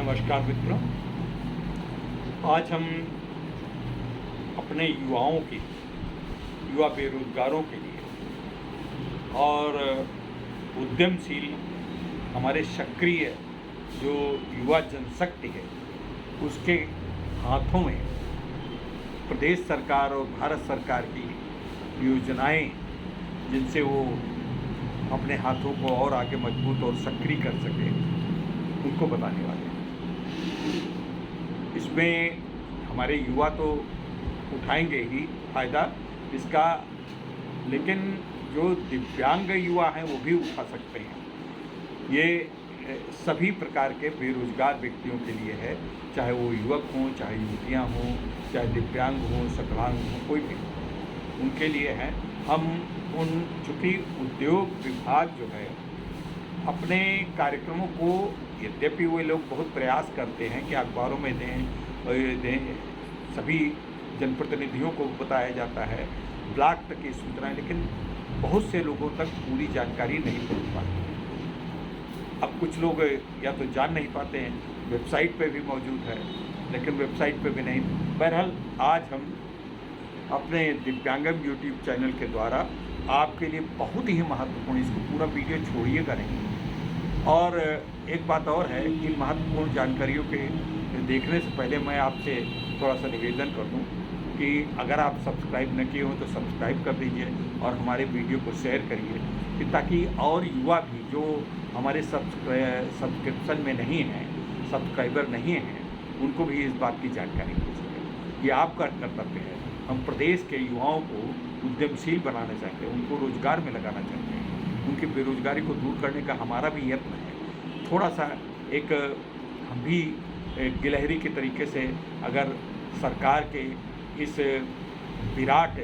नमस्कार मित्रों, आज हम अपने युवा बेरोजगारों के लिए और उद्यमशील हमारे सक्रिय जो युवा जनशक्ति है उसके हाथों में प्रदेश सरकार और भारत सरकार की योजनाएं जिनसे वो अपने हाथों को और आगे मजबूत और सक्रिय कर सके उनको बताने वाले हैं। इसमें हमारे युवा तो उठाएंगे ही फ़ायदा इसका, लेकिन जो दिव्यांग युवा हैं वो भी उठा सकते हैं। ये सभी प्रकार के बेरोजगार व्यक्तियों के लिए है, चाहे वो युवक हों, चाहे युवतियाँ हों, चाहे दिव्यांग हों, सकलांग हों, कोई भी उनके लिए है। हम चूँकि उद्योग विभाग जो है अपने कार्यक्रमों को, यद्यपि वे लोग बहुत प्रयास करते हैं कि अखबारों में दें, सभी जनप्रतिनिधियों को बताया जाता है, ब्लॉक तक की सूचनाएं, लेकिन बहुत से लोगों तक पूरी जानकारी नहीं पहुंच पाती है। अब कुछ लोग या तो जान नहीं पाते हैं, वेबसाइट पे भी मौजूद है लेकिन वेबसाइट पे भी नहीं। बहरहाल आज हम अपने दिव्यांगम यूट्यूब चैनल के द्वारा आपके लिए बहुत ही महत्वपूर्ण, इसको पूरा वीडियो छोड़िएगा नहीं। और एक बात और है कि महत्वपूर्ण जानकारियों के देखने से पहले मैं आपसे थोड़ा सा निवेदन कर दूं कि अगर आप सब्सक्राइब न किए हों तो सब्सक्राइब कर दीजिए और हमारे वीडियो को शेयर करिए कि ताकि और युवा भी जो हमारे सब्सक्रिप्शन में नहीं हैं, सब्सक्राइबर नहीं हैं, उनको भी इस बात की जानकारी मिल सके। ये आपका कर्तव्य है। हम प्रदेश के युवाओं को उद्यमशील बनाना चाहते हैं, उनको रोजगार में लगाना चाहते हैं, उनकी बेरोजगारी को दूर करने का हमारा भी यत्न है। थोड़ा सा एक हम भी गिलहरी के तरीके से अगर सरकार के इस विराट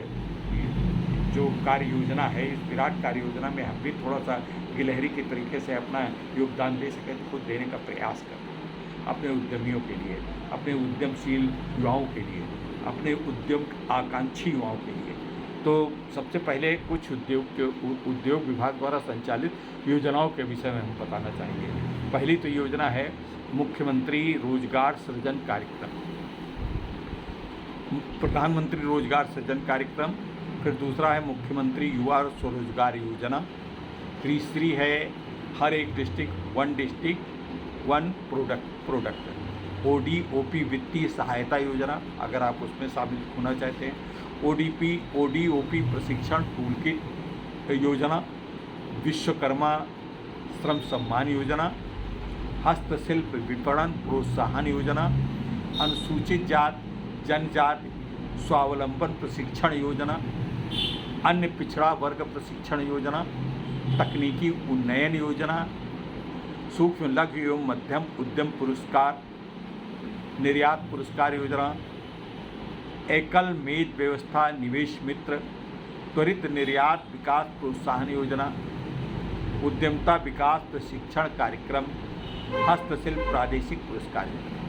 जो कार्य योजना है, इस विराट कार्य योजना में हम भी थोड़ा सा गिलहरी के तरीके से अपना योगदान दे सकें तो खुद देने का प्रयास करें अपने उद्यमियों के लिए, अपने उद्यमशील युवाओं के लिए, अपने उद्यम आकांक्षी युवाओं के लिए। तो सबसे पहले कुछ उद्योग विभाग द्वारा संचालित योजनाओं के विषय में हम बताना चाहेंगे। पहली तो योजना है मुख्यमंत्री रोजगार सृजन कार्यक्रम, प्रधानमंत्री रोजगार सृजन कार्यक्रम। फिर दूसरा है मुख्यमंत्री युवा स्वरोजगार योजना। तीसरी है हर एक डिस्ट्रिक्ट वन प्रोडक्ट ODOP वित्तीय सहायता योजना, अगर आप उसमें शामिल होना चाहते हैं। ODOP प्रशिक्षण टूलकिट योजना, विश्वकर्मा श्रम सम्मान योजना, हस्तशिल्प विपणन प्रोत्साहन योजना, अनुसूचित जाति जनजाति स्वावलंबन प्रशिक्षण योजना, अन्य पिछड़ा वर्ग प्रशिक्षण योजना, तकनीकी उन्नयन योजना, सूक्ष्म लघु एवं मध्यम उद्यम पुरस्कार, निर्यात पुरस्कार योजना, एकल मेज व्यवस्था निवेश मित्र, त्वरित निर्यात विकास प्रोत्साहन योजना, उद्यमता विकास प्रशिक्षण कार्यक्रम, हस्तशिल्प प्रादेशिक पुरस्कार योजना।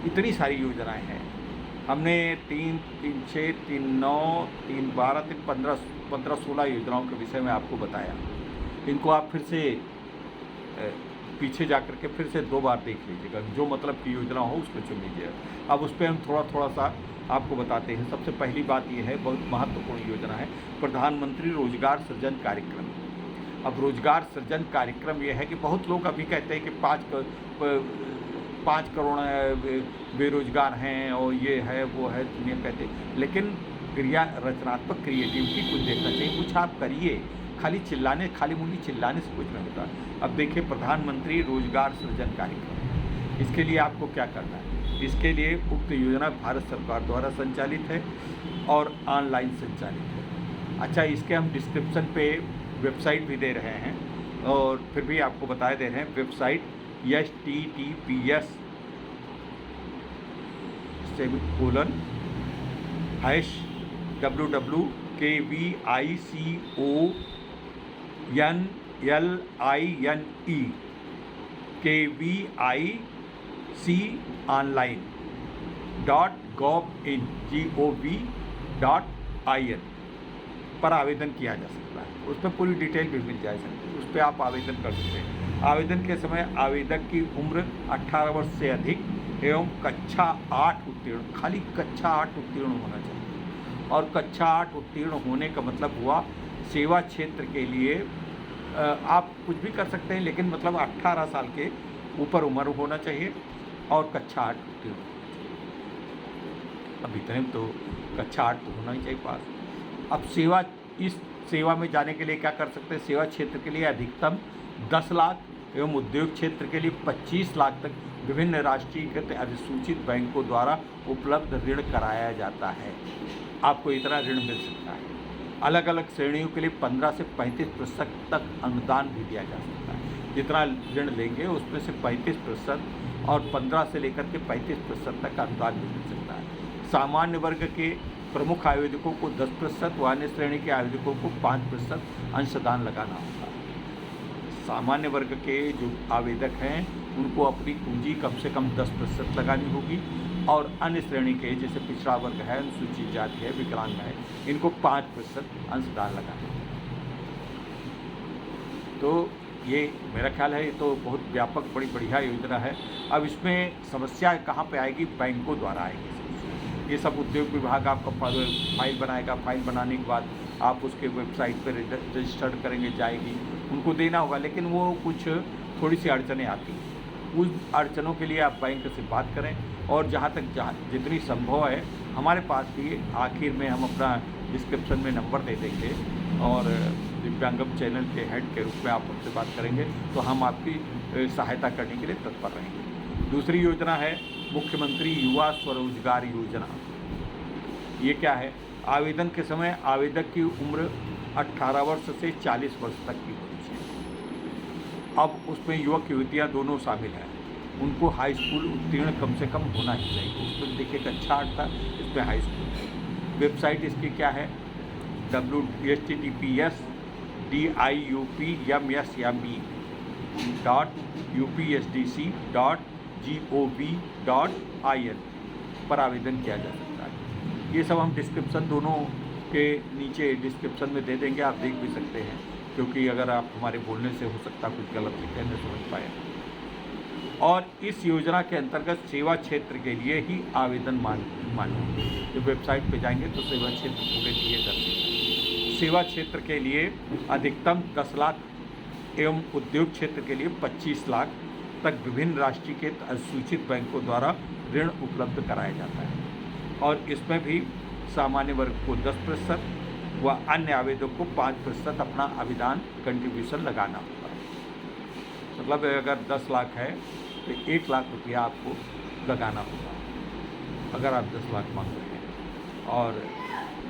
इतनी सारी योजनाएं हैं। हमने 3, 3, 6, 3, 9, 3, 12, 3, 15, 16 योजनाओं के विषय में आपको बताया। इनको आप फिर से पीछे जाकर के फिर से 2 बार देख लीजिएगा, जो मतलब की योजना हो उसको चुन लीजिएगा। अब उस पर हम थोड़ा सा आपको बताते हैं। सबसे पहली बात ये है, बहुत महत्वपूर्ण योजना है प्रधानमंत्री रोजगार सृजन कार्यक्रम। अब रोजगार सृजन कार्यक्रम ये है कि बहुत लोग अभी कहते हैं कि 5 करोड़ बेरोजगार हैं और ये है वो है, दुनिया कहते हैं, लेकिन रचनात्मक क्रिएटिविटी कुछ देखना चाहिए, कुछ आप करिए। खाली मुंडी चिल्लाने से कुछ नहीं होता। अब देखिए प्रधानमंत्री रोजगार सृजन कार्यक्रम, इसके लिए आपको क्या करना है? इसके लिए उक्त योजना भारत सरकार द्वारा संचालित है और ऑनलाइन संचालित है। अच्छा, इसके हम डिस्क्रिप्शन पे वेबसाइट भी दे रहे हैं और फिर भी आपको बता दे रहे हैं। वेबसाइट www.kviconline.gov.in पर आवेदन किया जा सकता है। उस पर पूरी डिटेल भी मिल जाए सकती है, उस पर आप आवेदन कर सकते हैं। आवेदन के समय आवेदक की उम्र 18 वर्ष से अधिक एवं कक्षा 8 उत्तीर्ण, खाली कक्षा 8 उत्तीर्ण होना चाहिए। और कक्षा 8 उत्तीर्ण होने का मतलब हुआ सेवा क्षेत्र के लिए आप कुछ भी कर सकते हैं, लेकिन मतलब 18 साल के ऊपर उम्र होना चाहिए और कक्षा 8 उत्तीर्ण होना चाहिए। अब इतने तो कक्षा 8 तो होना ही चाहिए पास। अब इस सेवा में जाने के लिए क्या कर सकते हैं? सेवा क्षेत्र के लिए अधिकतम 10 लाख एवं उद्योग क्षेत्र के लिए 25 लाख तक विभिन्न राष्ट्रीयकृत अधिसूचित बैंकों द्वारा उपलब्ध ऋण कराया जाता है। आपको इतना ऋण मिल सकता है। अलग अलग श्रेणियों के लिए 15 से 35% तक अनुदान भी दिया जा सकता है। जितना ऋण लेंगे उसमें से 35% और 15 से लेकर के 35% तक अनुदान भी मिल सकता है। सामान्य वर्ग के प्रमुख आवेदकों को 10% व अन्य श्रेणी के आवेदकों को 5% अंशदान लगाना होगा। सामान्य वर्ग के जो आवेदक हैं उनको अपनी पूंजी कम से कम 10% लगानी होगी और अन्य श्रेणी के जैसे पिछड़ा वर्ग है, अनुसूचित जाति है, विकलांग है, इनको 5% अंशदान लगाना होगा। तो ये मेरा ख्याल है ये तो बहुत व्यापक बड़ी बढ़िया योजना है। अब इसमें समस्या कहाँ पे आएगी? बैंकों द्वारा आएगी। ये सब उद्योग विभाग आपका फाइल बनाएगा, फाइल बनाने के बाद आप उसके वेबसाइट पर रजिस्टर्ड करेंगे, जाएगी, उनको देना होगा, लेकिन वो कुछ थोड़ी सी अड़चनें आती हैं। उस अड़चनों के लिए आप बैंक से बात करें और जहाँ जितनी संभव है हमारे पास भी आखिर में हम अपना डिस्क्रिप्शन में नंबर दे देंगे और दिव्यांगम चैनल के हेड के रूप में आप हमसे बात करेंगे तो हम आपकी सहायता करने के लिए तत्पर रहेंगे। दूसरी योजना है मुख्यमंत्री युवा स्वरोजगार योजना। ये क्या है? आवेदन के समय आवेदक की उम्र 18 वर्ष से 40 वर्ष तक की होनी चाहिए। अब उसमें युवक युवतियाँ दोनों शामिल हैं। उनको हाई स्कूल उत्तीर्ण कम से कम होना ही चाहिए। उसमें देखिए कक्षा 8 था, इसमें हाई स्कूल है। वेबसाइट इसकी क्या है? https://diupmsme.upsdc.gov.in पर आवेदन किया जा सकता है। ये सब हम डिस्क्रिप्शन दोनों के नीचे डिस्क्रिप्शन में दे देंगे, आप देख भी सकते हैं, क्योंकि अगर आप हमारे बोलने से हो सकता कुछ गलत लिखे न समझ पाए। और इस योजना के अंतर्गत सेवा क्षेत्र के लिए ही आवेदन मान्य। जब वेबसाइट पे जाएंगे तो सेवा क्षेत्र पूरे दिए जाते हैं। सेवा क्षेत्र के लिए अधिकतम 10 लाख एवं उद्योग क्षेत्र के लिए 25 लाख तक विभिन्न राष्ट्रीयकृत अनुसूचित बैंकों द्वारा ऋण उपलब्ध कराया जाता है। और इसमें भी सामान्य वर्ग को 10% व अन्य आवेदक को 5% अपना आवेदन कंट्रीब्यूशन लगाना होगा। मतलब अगर 10 लाख है तो 1 लाख रुपया आपको लगाना होगा अगर आप 10 लाख मांग रहे हैं। और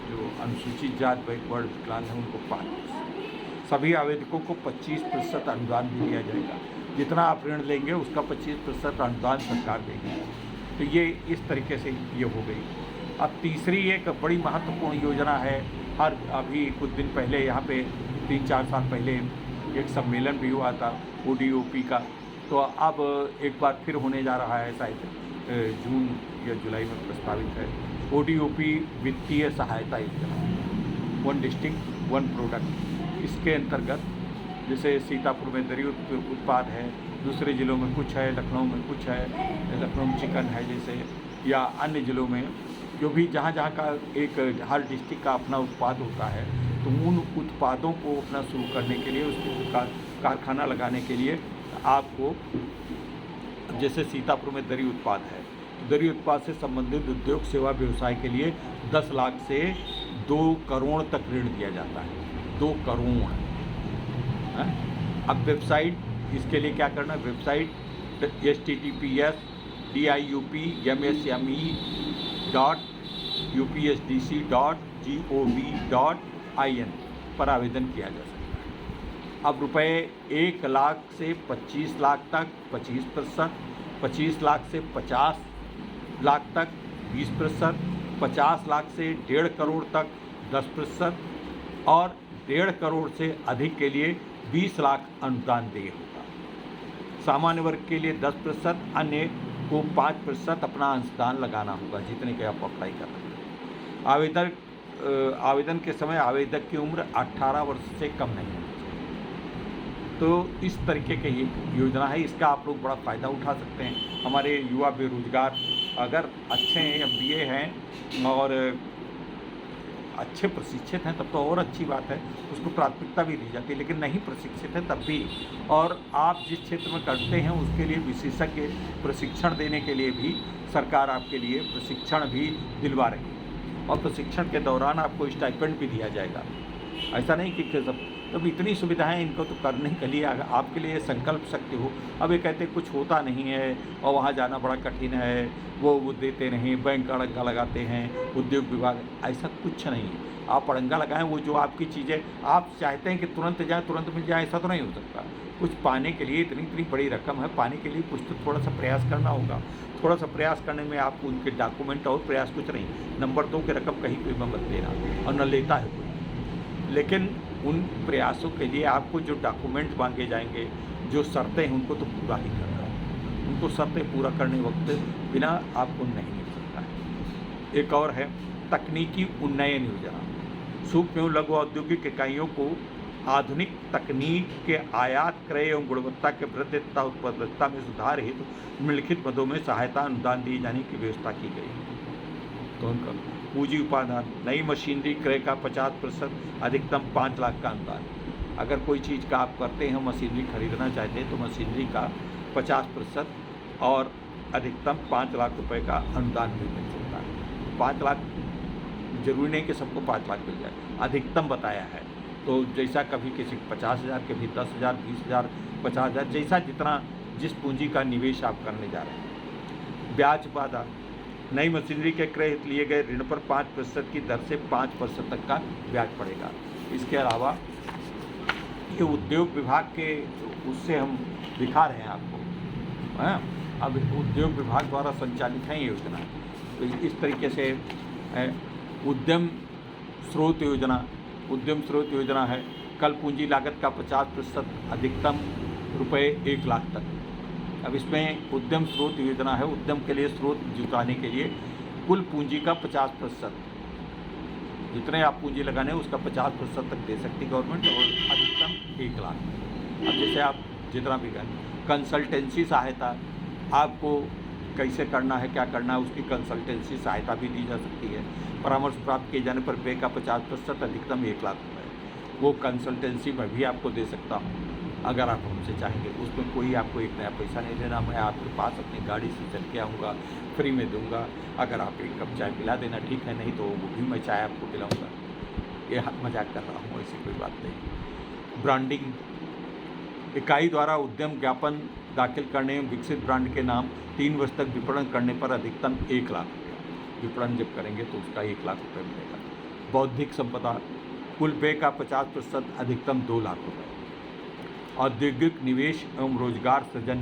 जो अनुसूचित जाति, बैकवर्ड, विकलांग हैं उनको 5%। सभी आवेदकों को 25% अनुदान भी दिया जाएगा। जितना आप ऋण लेंगे उसका 25% अनुदान सरकार देगी। तो ये इस तरीके से ये हो गई। अब तीसरी एक बड़ी महत्वपूर्ण योजना है। अभी कुछ दिन पहले यहाँ पे 3-4 साल पहले एक सम्मेलन भी हुआ था ODOP का, तो अब एक बार फिर होने जा रहा है, शायद जून या जुलाई में प्रस्तावित है। ODOP वित्तीय सहायता योजना, 1 डिस्ट्रिक्ट 1 प्रोडक्ट। इसके अंतर्गत जैसे सीतापुर में दरी उत्पाद है, दूसरे ज़िलों में कुछ है, लखनऊ में कुछ है, लखनऊ में चिकन है जैसे, या अन्य ज़िलों में जो भी जहाँ का एक हर डिस्ट्रिक्ट का अपना उत्पाद होता है, तो उन उत्पादों को अपना शुरू करने के लिए उसके कारखाना लगाने के लिए आपको, जैसे सीतापुर में दरी उत्पाद है, दरी उत्पाद से संबंधित उद्योग सेवा व्यवसाय के लिए 10 लाख से 2 करोड़ तक ऋण दिया जाता है। 2 करोड़। अब वेबसाइट इसके लिए क्या करना है? वेबसाइट https://diupmsme.upsdc.gov.in पर आवेदन किया जा सकता है। अब रुपए 1 लाख से 25 लाख तक 25%, 25 लाख से 50 लाख तक 20%, 50 लाख से 1.5 करोड़ तक 10% और 1.5 करोड़ से अधिक के लिए 20 लाख अनुदान देय होगा। सामान्य वर्ग के लिए 10%, अन्य को 5% अपना अंशदान लगाना होगा जितने के आप अप्लाई कर रहे हैं। आवेदन के समय आवेदक की उम्र 18 वर्ष से कम नहीं होनी चाहिए। तो इस तरीके की ये योजना है, इसका आप लोग बड़ा फ़ायदा उठा सकते हैं। हमारे युवा बेरोजगार अगर अच्छे हैं, MBA हैं और अच्छे प्रशिक्षित हैं तब तो और अच्छी बात है, उसको प्राथमिकता भी दी जाती है। लेकिन नहीं प्रशिक्षित है तब भी, और आप जिस क्षेत्र में करते हैं उसके लिए विशेषज्ञ प्रशिक्षण देने के लिए भी सरकार आपके लिए प्रशिक्षण भी दिलवा रही है, और प्रशिक्षण के दौरान आपको स्टाइपेंड भी दिया जाएगा। ऐसा नहीं कि सब, तब इतनी सुविधाएं इनको तो करने के लिए आपके लिए संकल्प शक्ति हो। अब ये कहते कुछ होता नहीं है और वहाँ जाना बड़ा कठिन है, वो देते नहीं, बैंक अड़ंगा लगाते हैं, उद्योग विभाग, ऐसा कुछ नहीं है। आप अड़ंगा लगाएं, वो जो आपकी चीज़ें आप चाहते हैं कि तुरंत जाए तुरंत मिल जाए, ऐसा तो नहीं हो सकता। कुछ पाने के लिए इतनी बड़ी रकम है, पाने के लिए कुछ तो थोड़ा सा प्रयास करना होगा। थोड़ा सा प्रयास करने में आपको उनके डॉक्यूमेंट और प्रयास कुछ नहीं, नंबर 2 की रकम कहीं कोई मत देना, और न लेता है कोई। लेकिन उन प्रयासों के लिए आपको जो डॉक्यूमेंट मांगे जाएंगे, जो शर्तें हैं, उनको तो पूरा ही करना है। उनको शर्तें पूरा करने वक्त बिना आपको नहीं मिल सकता है। एक और है तकनीकी उन्नयन योजना। सूक्ष्म एवं लघु औद्योगिक इकाइयों को आधुनिक तकनीक के आयात, क्रय एवं गुणवत्ता के वृद्धि तथा उत्पादकता में सुधार हेतु निम्नलिखित पदों में सहायता अनुदान दिए जाने की व्यवस्था की गई है। तो उनका पूंजी उपादान, नई मशीनरी क्रय का 50%, अधिकतम 5 लाख का अनुदान। अगर कोई चीज़ का आप करते हैं, मशीनरी खरीदना चाहते हैं, तो मशीनरी का 50% और अधिकतम 5 लाख रुपए का अनुदान भी मिल सकता है। 5 लाख जरूरी नहीं कि सबको 5 लाख मिल जाए, अधिकतम बताया है। तो जैसा कभी किसी 50,000, कभी 10,000, 20,000, 50,000, जैसा जितना जिस पूंजी का निवेश आप करने जा रहे हैं। ब्याज बाधा, नई मशीनरी के क्रय हेतु लिए गए ऋण पर 5% की दर से 5% तक का ब्याज पड़ेगा। इसके अलावा ये उद्योग विभाग के उससे हम दिखा रहे हैं आपको, हाँ, अब उद्योग विभाग द्वारा संचालित है ये योजना। तो इस तरीके से उद्यम स्रोत योजना, उद्यम स्रोत योजना है। कल पूंजी लागत का 50%, अधिकतम रुपए 1 लाख तक। अब इसमें उद्यम स्रोत योजना है, उद्यम के लिए स्रोत जुटाने के लिए कुल पूंजी का 50%, जितने आप पूंजी लगाने उसका 50% तक दे सकती गवर्नमेंट, और अधिकतम 1 लाख। अब जैसे आप जितना भी करें, कंसल्टेंसी सहायता, आपको कैसे करना है, क्या करना है, उसकी कंसल्टेंसी सहायता भी दी जा सकती है। परामर्श प्राप्त किए जाने पर व्यय का 50%, अधिकतम 1 लाख रुपये, वो कंसल्टेंसी मैं भी आपको दे सकता हूँ अगर आप हमसे चाहेंगे। उसमें कोई आपको एक नया पैसा नहीं देना, मैं आपके पास अपनी गाड़ी से चल के आऊँगा, फ्री में दूंगा। अगर आप एक कप चाय पिला देना ठीक है, नहीं तो वो भी मैं चाय आपको पिलाऊंगा। ये मजाक कर रहा हूँ, ऐसी कोई बात नहीं। ब्रांडिंग, इकाई द्वारा उद्यम ज्ञापन दाखिल करने एवं विकसित ब्रांड के नाम 3 वर्ष तक विपणन करने पर अधिकतम 1 लाख रुपया विपणन जब करेंगे तो उसका 1 लाख रुपये मिलेगा। बौद्धिक संपदा, कुल व्यय का 50%, अधिकतम 2 लाख रुपये। औद्योगिक निवेश एवं रोजगार सृजन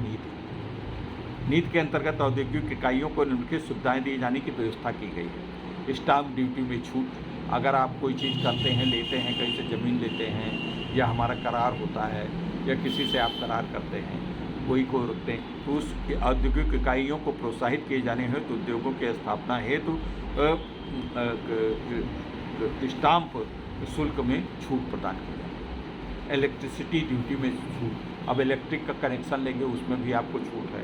नीति के अंतर्गत औद्योगिक इकाइयों को निम्नलिखित सुविधाएं दिए जाने की व्यवस्था की गई है। स्टाम्प ड्यूटी में छूट, अगर आप कोई चीज़ करते हैं, लेते हैं, कहीं से ज़मीन लेते हैं, या हमारा करार होता है, या किसी से आप करार करते हैं, कोई को रखते हैं, तो उस औद्योगिक इकाइयों को प्रोत्साहित किए जाने हेतु उद्योगों की स्थापना हेतु स्टाम्प शुल्क में छूट प्रदान की जाए। इलेक्ट्रिसिटी ड्यूटी में छूट, अब इलेक्ट्रिक का कनेक्शन लेंगे उसमें भी आपको छूट है।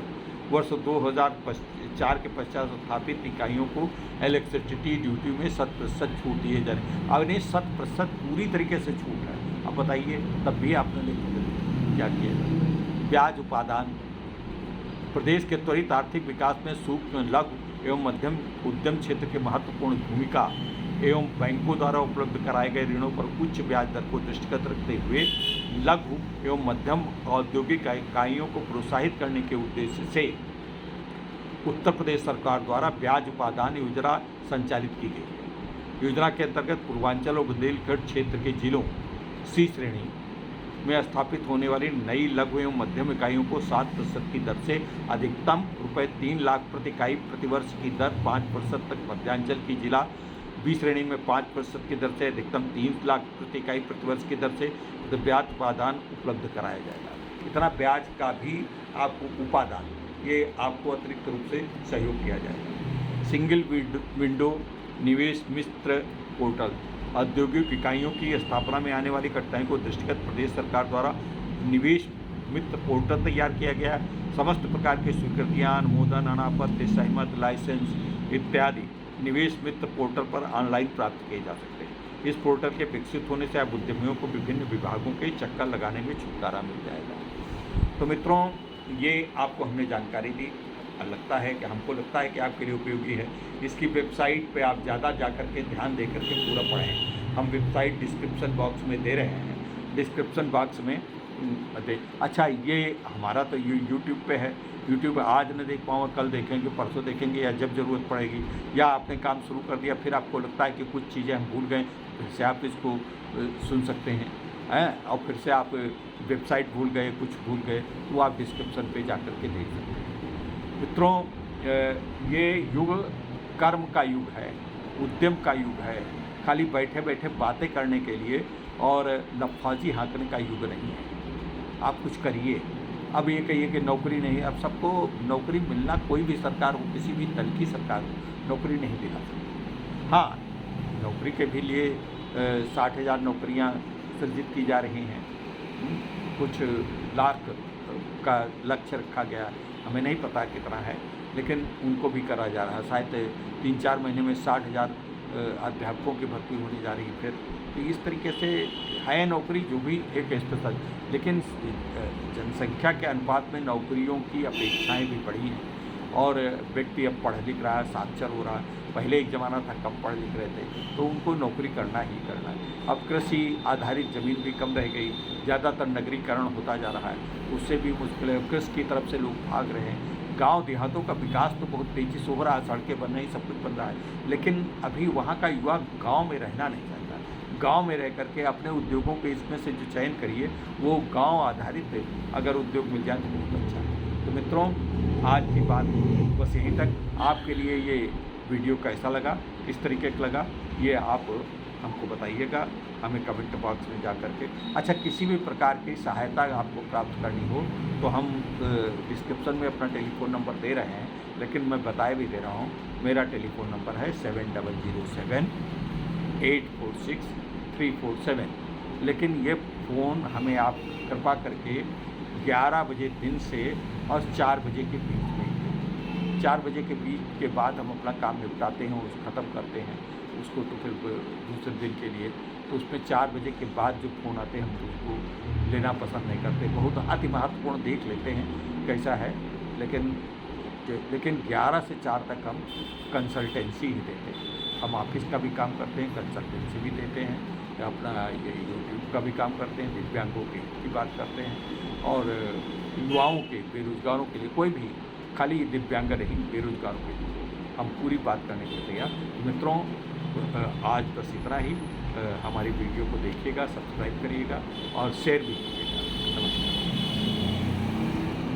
वर्ष 2004 के पश्चात स्थापित इकाइयों को इलेक्ट्रिसिटी ड्यूटी में 100% छूट दिए जाने। अब नहीं 100% पूरी तरीके से छूट है। अब बताइए, तब भी आपने लेकिन क्या किया। ब्याज उपादान, प्रदेश के त्वरित आर्थिक विकास में सूक्ष्म लघु एवं मध्यम उद्यम क्षेत्र की महत्वपूर्ण भूमिका एवं बैंकों द्वारा उपलब्ध कराए गए ऋणों पर उच्च ब्याज दर को दृष्टिगत रखते हुए लघु एवं मध्यम औद्योगिक इकाइयों को प्रोत्साहित करने के उद्देश्य से उत्तर प्रदेश सरकार द्वारा ब्याज उपादान योजना संचालित की गई है। योजना के अंतर्गत पूर्वांचल और बुंदेलखंड क्षेत्र के जिलों C श्रेणी में स्थापित होने वाली नई लघु एवं मध्यम इकाइयों को 7% की दर से अधिकतम रुपये 3 लाख प्रति इकाई प्रतिवर्ष की दर 5% तक, मध्यांचल की जिला B श्रेणी में 5% की दर से अधिकतम 3 लाख प्रति इकाई प्रतिवर्ष की दर से ब्याज उपादान उपलब्ध कराया जाएगा। इतना ब्याज का भी आपको उपादान, ये आपको अतिरिक्त रूप से सहयोग किया जाएगा। सिंगल विंडो निवेश मित्र पोर्टल, औद्योगिक इकाइयों की स्थापना में आने वाली कठिनाई को दृष्टिगत प्रदेश सरकार द्वारा निवेश मित्र पोर्टल तैयार किया गया है। समस्त प्रकार के स्वीकृतियाँ, अनुमोदन, अनापत्ति, सहमत, लाइसेंस इत्यादि निवेश मित्र पोर्टल पर ऑनलाइन प्राप्त किए जा सकते हैं। इस पोर्टल के विकसित होने से अब उद्यमियों को विभिन्न विभागों के चक्कर लगाने में छुटकारा मिल जाएगा। तो मित्रों, ये आपको हमने जानकारी दी। लगता है कि हमको लगता है कि आपके लिए उपयोगी है। इसकी वेबसाइट पे आप ज़्यादा जाकर के ध्यान दे करके पूरा पढ़ें। हम वेबसाइट डिस्क्रिप्शन बॉक्स में दे रहे हैं। डिस्क्रिप्शन बॉक्स में अच्छा, ये हमारा तो यूट्यूब पे है। यूट्यूब आज न देख पाऊँ, कल देखेंगे, परसों देखेंगे, या जब ज़रूरत पड़ेगी, या आपने काम शुरू कर दिया फिर आपको लगता है कि कुछ चीज़ें हम भूल गए, फिर से आप इसको सुन सकते हैं और फिर से आप वेबसाइट भूल गए, कुछ भूल गए, तो आप डिस्क्रिप्शन पे जा कर के देख सकते हैं। मित्रों, ये युग कर्म का युग है, उद्यम का युग है। खाली बैठे बैठे बातें करने के लिए और लफाजी हाँकने का युग नहीं है। आप कुछ करिए। अब ये कहिए कि नौकरी नहीं, अब सबको नौकरी मिलना, कोई भी सरकार हो, किसी भी दल की सरकार हो, नौकरी नहीं दिला सकती। हाँ, नौकरी के भी लिए 60,000 नौकरियां सृजित की जा रही हैं। कुछ लाख का लक्ष्य रखा गया, हमें नहीं पता कितना है, लेकिन उनको भी करा जा रहा है। शायद 3-4 महीने में 60,000 अध्यापकों की भर्ती होने जा रही है फिर। तो इस तरीके से है नौकरी जो भी एक स्पेशल, लेकिन जनसंख्या के अनुपात में नौकरियों की अपेक्षाएं भी बढ़ी हैं और व्यक्ति अब पढ़ लिख रहा है, साक्षर हो रहा है। पहले एक ज़माना था कम पढ़ लिख रहे थे, तो उनको नौकरी करना ही करना है। अब कृषि आधारित ज़मीन भी कम रह गई, ज़्यादातर नगरीकरण होता जा रहा है, उससे भी मुश्किल है। कृषि की तरफ से लोग भाग रहे हैं। गांव देहातों का विकास तो बहुत तेज़ी से हो रहा है, सड़कें बन रही, सब कुछ बन रहा है, लेकिन अभी वहाँ का युवा गांव में रहना नहीं चाहता। गांव में रह करके अपने उद्योगों के इसमें से जो चयन करिए वो गांव आधारित अगर उद्योग मिल जाए तो बहुत अच्छा है। तो मित्रों, आज की बात बस यहीं तक। आपके लिए ये वीडियो कैसा लगा, किस तरीके का लगा, ये आप हमको बताइएगा, हमें कमेंट बॉक्स में जा करके। अच्छा, किसी भी प्रकार की सहायता आपको प्राप्त करनी हो तो हम डिस्क्रिप्शन में अपना टेलीफोन नंबर दे रहे हैं, लेकिन मैं बताए भी दे रहा हूँ। मेरा टेलीफोन नंबर है 7007 846 347। लेकिन ये फ़ोन हमें आप कृपा करके 11 बजे दिन से और 4 बजे के बीच में, 4 बजे के बीच के बाद हम अपना काम निपटाते हैं, उसको ख़त्म करते हैं उसको, तो फिर दूसरे दिन के लिए तो उसमें 4 बजे के बाद जो फ़ोन आते हैं हम उसको लेना पसंद नहीं करते। बहुत अति महत्वपूर्ण देख लेते हैं कैसा है, लेकिन 11 से 4 तक हम कंसल्टेंसी ही देते हैं। हम ऑफिस का भी काम करते हैं, कंसल्टेंसी भी देते हैं, अपना ये यूट्यूब का भी काम करते हैं, दिव्यांगों की बात करते हैं, और युवाओं के, बेरोजगारों के लिए, कोई भी, खाली दिव्यांग नहीं, बेरोजगारों के लिए हम पूरी बात करने के लिए तैयार। मित्रों, आज बस इतना ही। हमारी वीडियो को देखिएगा, सब्सक्राइब करिएगा और शेयर भी कीजिएगा।